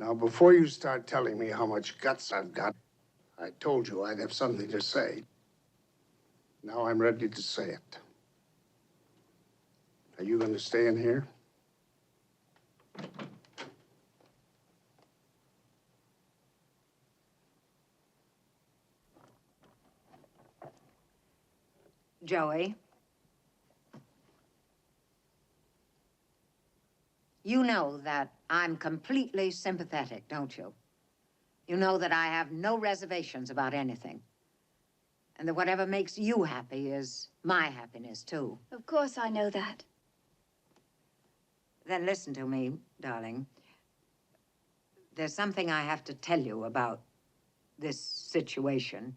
Now, before you start telling me how much guts I've got, I told you I'd have something to say. Now I'm ready to say it. Are you going to stay in here? Joey, you know that I'm completely sympathetic, don't you? You know that I have no reservations about anything. And that whatever makes you happy is my happiness, too. Of course I know that. Then listen to me, darling. There's something I have to tell you about this situation,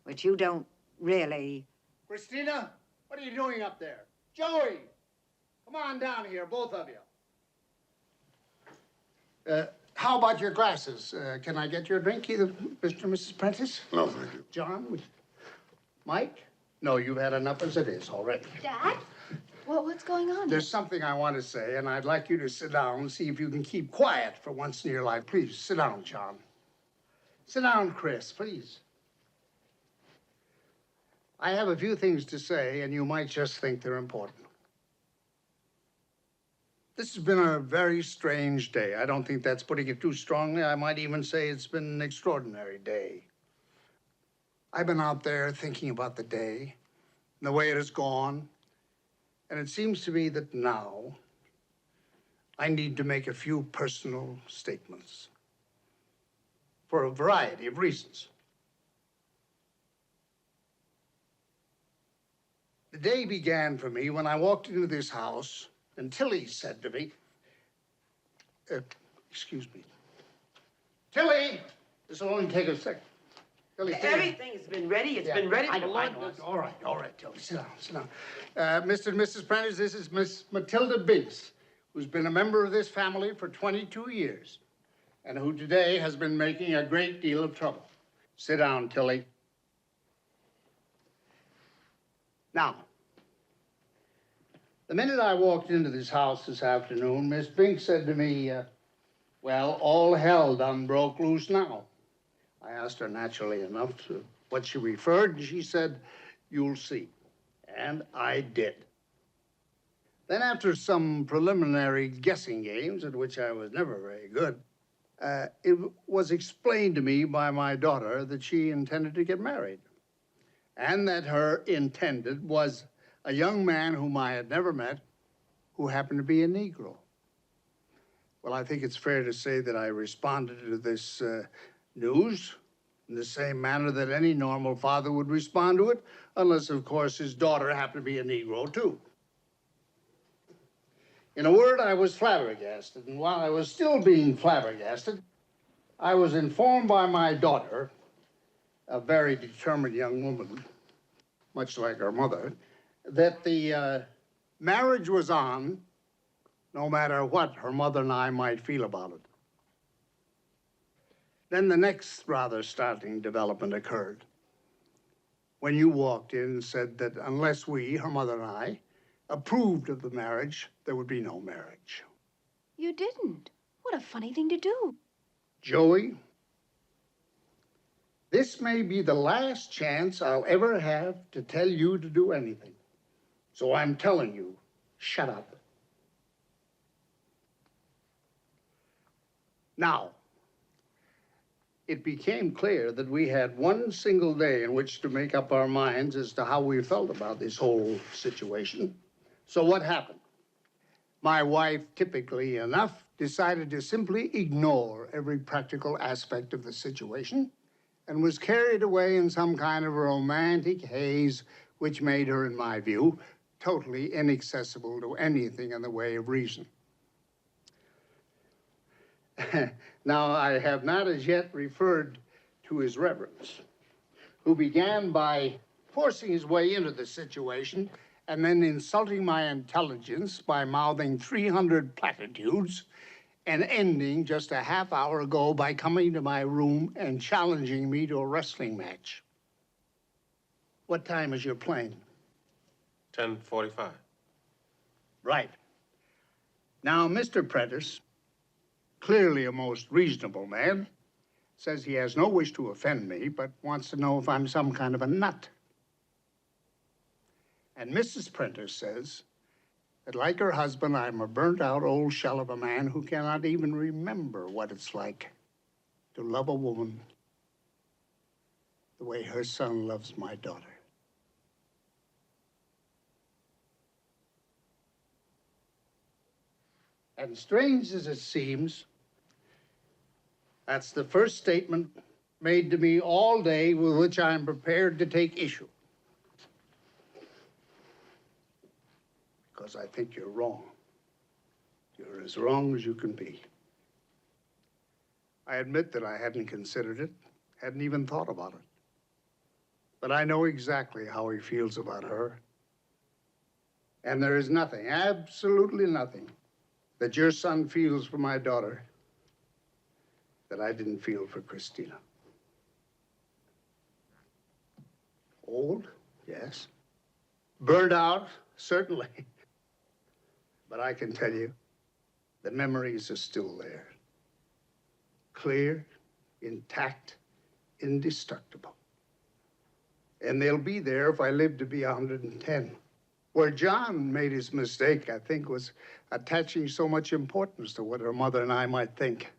which you don't really... Christina, what are you doing up there? Joey, come on down here, both of you. How about your glasses? Can I get you a drink, either Mr. and Mrs. Prentice? No, thank you. John? Mike? No, you've had enough as it is already. Dad? What's going on? There's something I want to say, and I'd like you to sit down and see if you can keep quiet for once in your life. Please, sit down, John. Sit down, Chris, please. I have a few things to say, and you might just think they're important. This has been a very strange day. I don't think that's putting it too strongly. I might even say it's been an extraordinary day. I've been out there thinking about the day and the way it has gone, and it seems to me that now I need to make a few personal statements for a variety of reasons. The day began for me when I walked into this house and Tilly said to me, excuse me. Tilly, this will only take a second. Tilly, everything has been ready. It's been ready for long. All right, Tilly, sit down. Mr. and Mrs. Prentice, this is Miss Matilda Binks, who's been a member of this family for 22 years, and who today has been making a great deal of trouble. Sit down, Tilly. Now, the minute I walked into this house this afternoon, Miss Binks said to me, well, all hell done broke loose now. I asked her naturally enough to what she referred, and she said, you'll see. And I did. Then after some preliminary guessing games, at which I was never very good, it was explained to me by my daughter that she intended to get married, and that her intended was a young man whom I had never met, who happened to be a Negro. Well, I think it's fair to say that I responded to this news in the same manner that any normal father would respond to it, unless, of course, his daughter happened to be a Negro, too. In a word, I was flabbergasted, and while I was still being flabbergasted, I was informed by my daughter, a very determined young woman, much like her mother, that the marriage was on, no matter what her mother and I might feel about it. Then the next rather startling development occurred when you walked in and said that unless we, her mother and I, approved of the marriage, there would be no marriage. You didn't. What a funny thing to do. Joey, this may be the last chance I'll ever have to tell you to do anything. So I'm telling you, shut up. Now, it became clear that we had one single day in which to make up our minds as to how we felt about this whole situation. So what happened? My wife, typically enough, decided to simply ignore every practical aspect of the situation and was carried away in some kind of romantic haze, which made her, in my view, totally inaccessible to anything in the way of reason. Now, I have not as yet referred to His Reverence, who began by forcing his way into the situation and then insulting my intelligence by mouthing 300 platitudes and ending just a half hour ago by coming to my room and challenging me to a wrestling match. What time is your plane? 10:45. Right. Now, Mr. Prentice, clearly a most reasonable man. Says he has no wish to offend me, but wants to know if I'm some kind of a nut. And Mrs. Prentice says that, like her husband, I'm a burnt-out old shell of a man who cannot even remember what it's like to love a woman the way her son loves my daughter. And strange as it seems, that's the first statement made to me all day with which I'm prepared to take issue. Because I think you're wrong. You're as wrong as you can be. I admit that I hadn't considered it, hadn't even thought about it. But I know exactly how he feels about her. And there is nothing, absolutely nothing, that your son feels for my daughter that I didn't feel for Christina. Old, yes. Burned out, certainly. But I can tell you, the memories are still there. Clear, intact, indestructible. And they'll be there if I live to be 110. Where John made his mistake, I think, was attaching so much importance to what her mother and I might think.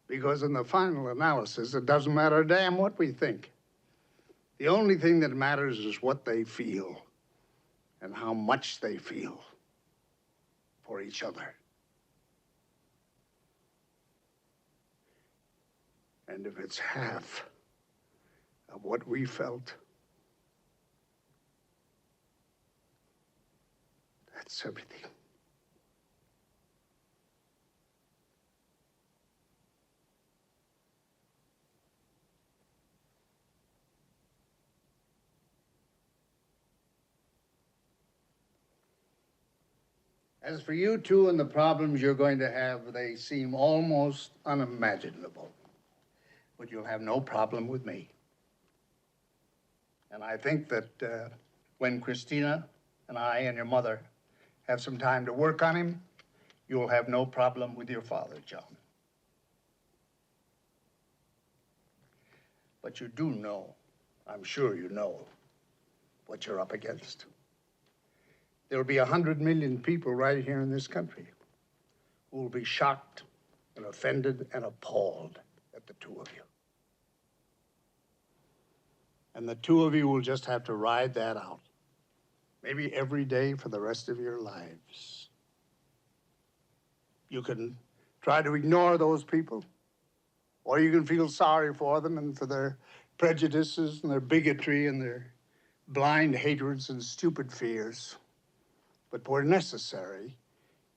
Because in the final analysis, it doesn't matter a damn what we think. The only thing that matters is what they feel and how much they feel for each other. And if it's half of what we felt, that's everything. As for you two and the problems you're going to have, they seem almost unimaginable. But you'll have no problem with me. And I think that when Christina and I and your mother have some time to work on him, you'll have no problem with your father, John. But you do know, I'm sure you know, what you're up against. There'll be 100 million people right here in this country who will be shocked and offended and appalled at the two of you. And the two of you will just have to ride that out. Maybe every day for the rest of your lives. You can try to ignore those people, or you can feel sorry for them and for their prejudices and their bigotry and their blind hatreds and stupid fears. But where necessary,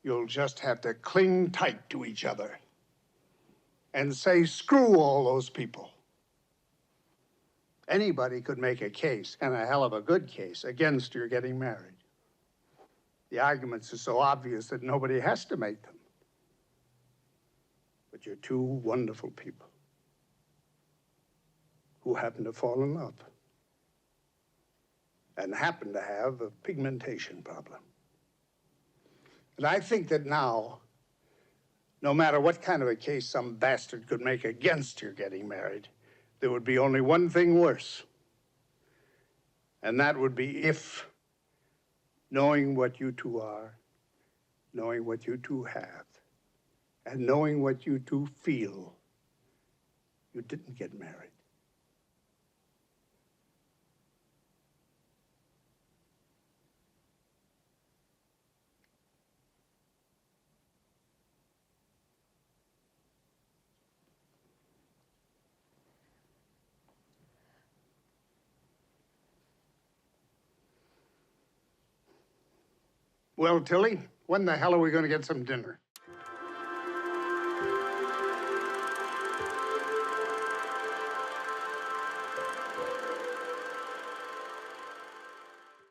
you'll just have to cling tight to each other and say, screw all those people. Anybody could make a case, and a hell of a good case, against your getting married. The arguments are so obvious that nobody has to make them. But you're two wonderful people who happen to fall in love and happen to have a pigmentation problem. And I think that now, no matter what kind of a case some bastard could make against your getting married, there would be only one thing worse. And that would be if, knowing what you two are, knowing what you two have, and knowing what you two feel, you didn't get married. Well, Tilly, when the hell are we going to get some dinner?